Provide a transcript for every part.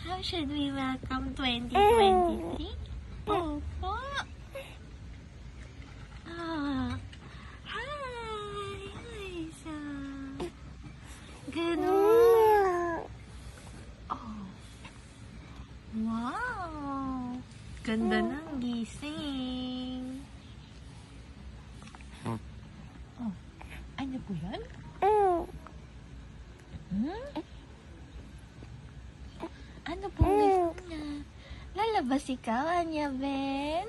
How should we welcome 2023? Opo. Hi, Lisa. Good morning. Oh. Wow. Ganda ng gising. Oh. Ano po yan? Ano pong gusto niya? Lalabas ikaw, Anya Ben?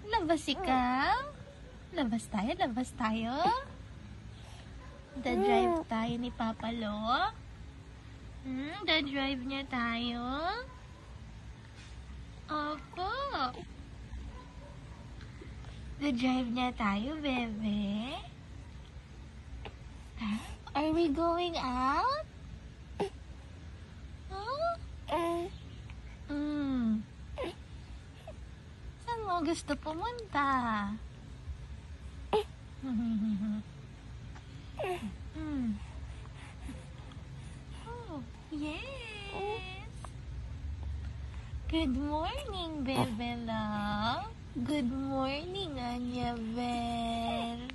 Labas ikaw? Labas tayo? Da-drive tayo ni Papa Lo? Da-drive niya tayo? Opo. Da-drive niya tayo, bebe? Huh? Are we going out? Saan mo gusto pumunta? Oh, yes. Good morning, Bebe Love. Good morning, Anya Bell.